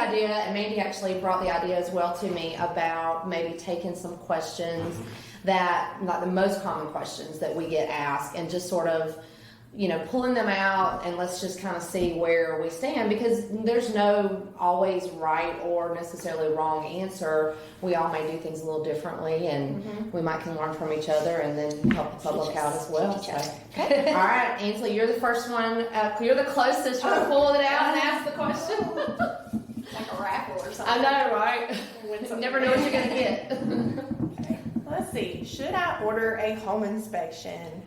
idea, and Mandy actually brought the idea as well to me about maybe taking some questions that, like the most common questions that we get asked, and just sort of, you know, pulling them out, and let's just kind of see where we stand, because there's no always right or necessarily wrong answer. We all may do things a little differently, and we might can learn from each other and then help the public out as well. So. Okay. All right, Ainsley, you're the first one. You're the closest. You're gonna pull it out and ask the question. Like a raffle or something. I know, right? You never know what you're gonna get. Let's see. Should I order a home inspection?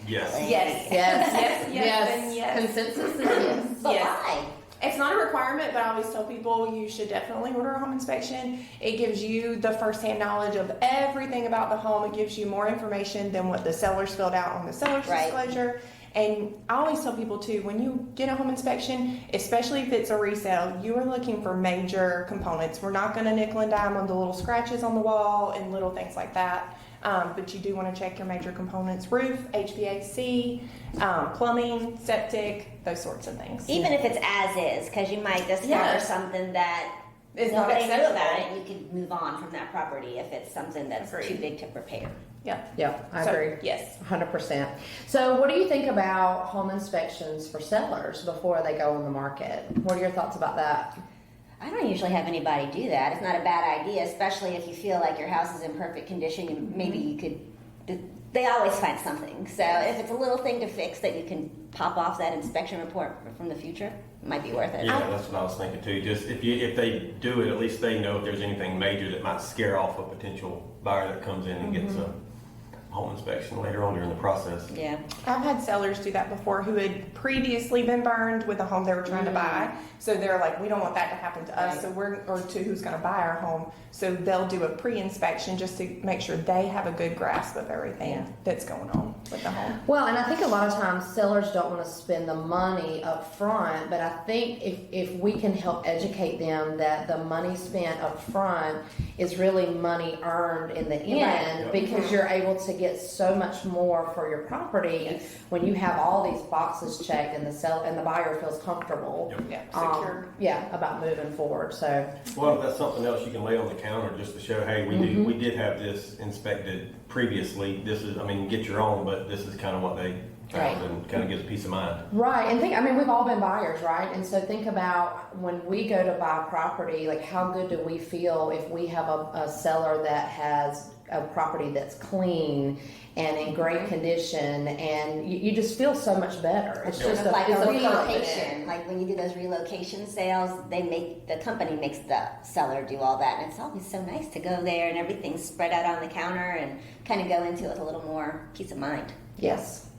Definitely. Yes. And yes. Consensus is yes. But Yes. why? It's not a requirement, but I always tell people you should definitely order a home inspection. It gives you the firsthand knowledge of everything about the home. It gives you more information than what the sellers filled out on the seller's disclosure. And I always tell people too, when you get a home inspection, especially if it's a resale, you are looking for major components. We're not going to nickel and dime on the little scratches on the wall and little things like that. But you do want to check your major components: roof, HVAC, plumbing, septic, those sorts of things. Even if it's as is, because you might discover something that It's not nobody knew acceptable. about it, and you could move on from that property if it's something that's Agreed. too big to repair. Yeah, I agree. Yes. 100%. So what do you think about home inspections for sellers before they go on the market? What are your thoughts about that? I don't usually have anybody do that. It's not a bad idea, especially if you feel like your house is in perfect condition. Maybe you could. They always find something. So if it's a little thing to fix that you can pop off that inspection report from the future, it might be worth it. Yeah, that's what I was thinking too. Just if they do it, at least they know if there's anything major that might scare off a potential buyer that comes in and gets a home inspection later on during the process. Yeah. I've had sellers do that before who had previously been burned with a home they were trying to buy. So they're like, we don't want that to happen to us. So or to who's going to buy our home. So they'll do a pre-inspection just to make sure they have a good grasp of everything that's going on with the home. Well, and I think a lot of times sellers don't want to spend the money up front, but I think if we can help educate them that the money spent up front is really money earned in the end, because you're able to get so much more for your property when you have all these boxes checked and the buyer feels comfortable Secure. about moving forward. So Well, if that's something else you can lay on the counter just to show, hey, we did have this inspected previously. This is, get your own, but this is kind of what they found, and kind of gives peace of mind. right, and we've all been buyers, right? And so think about when we go to buy property, like how good do we feel if we have a seller that has a property that's clean and in great condition, and you just feel so much better. It's just Like it's a confidence. relocation, like when you do those relocation sales, the company makes the seller do all that, and it's always so nice to go there and everything's spread out on the counter and kind of go into it with a little more peace of mind. Yes.